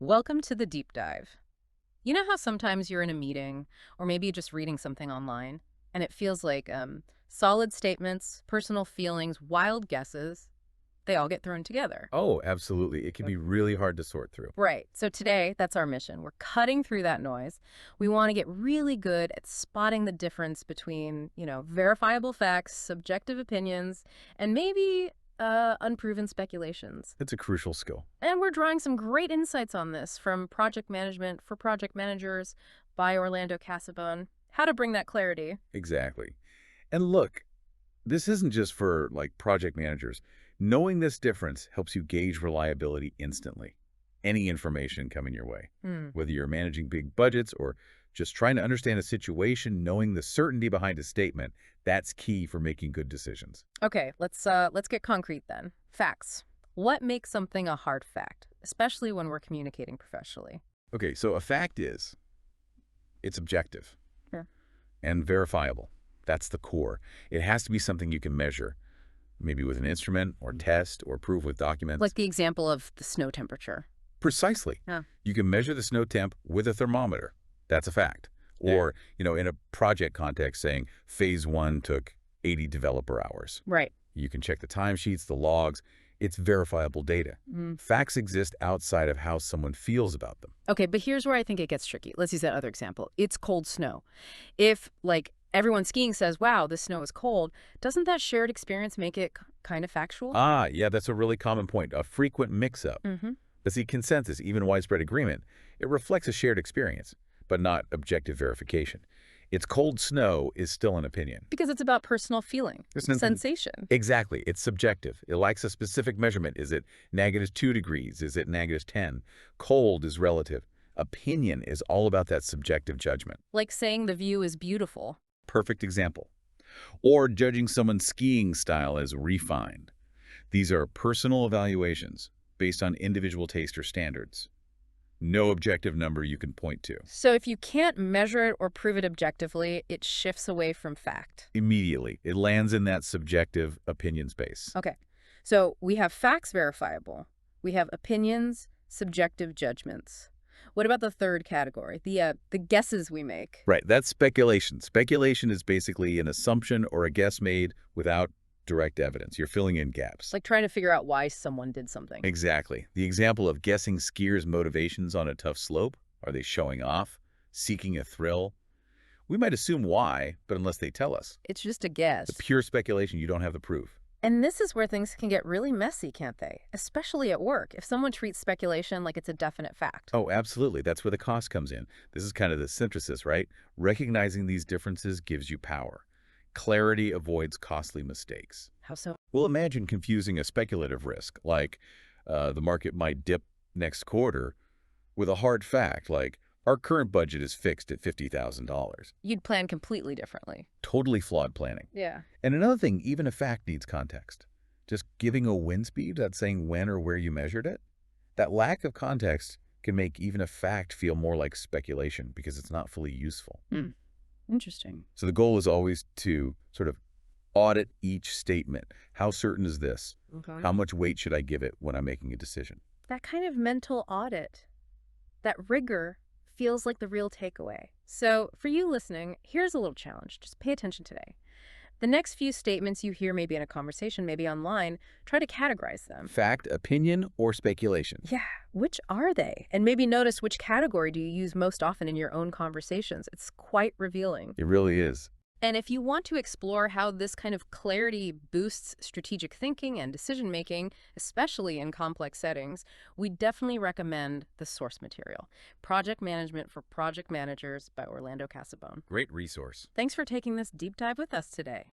Welcome to the deep dive. You know how sometimes you're in a meeting or maybe just reading something online and it feels like solid statements, personal feelings, wild guesses, they all get thrown together. Oh, absolutely. It can be really hard to sort through. Right. So today, that's our mission. We're cutting through that noise. We want to get really good at spotting the difference between, verifiable facts, subjective opinions, and maybe unproven speculations. It's a crucial skill. And we're drawing some great insights on this from Project Management for Project Managers by Orlando Casabon. How to bring that clarity. Exactly. And look, this isn't just for project managers. Knowing this difference helps you gauge reliability instantly. Any information coming your way, Hmm. whether you're managing big budgets or just trying to understand a situation, knowing the certainty behind a statement, that's key for making good decisions. Okay, let's get concrete then. Facts. What makes something a hard fact, especially when we're communicating professionally? Okay, so a fact is it's objective Yeah. and verifiable. That's the core. It has to be something you can measure, maybe with an instrument or test or prove with documents. Like the example of the snow temperature. Precisely. Yeah. You can measure the snow temp with a thermometer. That's a fact. Yeah. Or, in a project context saying phase one took 80 developer hours. Right. You can check the timesheets, the logs. It's verifiable data. Mm. Facts exist outside of how someone feels about them. Okay, but here's where I think it gets tricky. Let's use that other example. It's cold snow. If, everyone skiing says, wow, this snow is cold, doesn't that shared experience make it kind of factual? Ah, yeah, that's a really common point. A frequent mix-up. Mm-hmm. But see, consensus, even widespread agreement, it reflects a shared experience, but not objective verification. It's cold snow is still an opinion. Because it's about personal feeling, It's an sensation. Exactly. It's subjective. It lacks a specific measurement. Is it -2 degrees? Is it -10? Cold is relative. Opinion is all about that subjective judgment. Like saying the view is beautiful. Perfect example. Or judging someone's skiing style as refined. These are personal evaluations based on individual taste or standards. No objective number you can point to. So if you can't measure it or prove it objectively, it shifts away from fact. Immediately, it lands in that subjective opinion space. Okay. So we have facts verifiable. We have opinions, subjective judgments. What about the third category, the guesses we make? Right, that's speculation. Speculation is basically an assumption or a guess made without direct evidence. You're filling in gaps. It's like trying to figure out why someone did something. Exactly. The example of guessing skiers' motivations on a tough slope. Are they showing off? Seeking a thrill? We might assume why, but unless they tell us. It's just a guess. The pure speculation, you don't have the proof. And this is where things can get really messy, can't they? Especially at work, if someone treats speculation like it's a definite fact. Oh, absolutely. That's where the cost comes in. This is kind of the synthesis, right? Recognizing these differences gives you power. Clarity avoids costly mistakes. How so? Well, imagine confusing a speculative risk, like the market might dip next quarter, with a hard fact, like our current budget is fixed at $50,000. You'd plan completely differently. Totally flawed planning. Yeah. And another thing, even a fact needs context. Just giving a wind speed without saying when or where you measured it, that lack of context can make even a fact feel more like speculation because it's not fully useful. Interesting. So the goal is always to sort of audit each statement. How certain is this? Okay. How much weight should I give it when I'm making a decision? That kind of mental audit, that rigor, feels like the real takeaway. So for you listening, here's a little challenge. Just pay attention today. The next few statements you hear maybe in a conversation, maybe online, try to categorize them. Fact, opinion, or speculation? Yeah, which are they? And maybe notice which category do you use most often in your own conversations. It's quite revealing. It really is. And if you want to explore how this kind of clarity boosts strategic thinking and decision-making, especially in complex settings, we definitely recommend the source material, Project Management for Project Managers by Orlando Casabon. Great resource. Thanks for taking this deep dive with us today.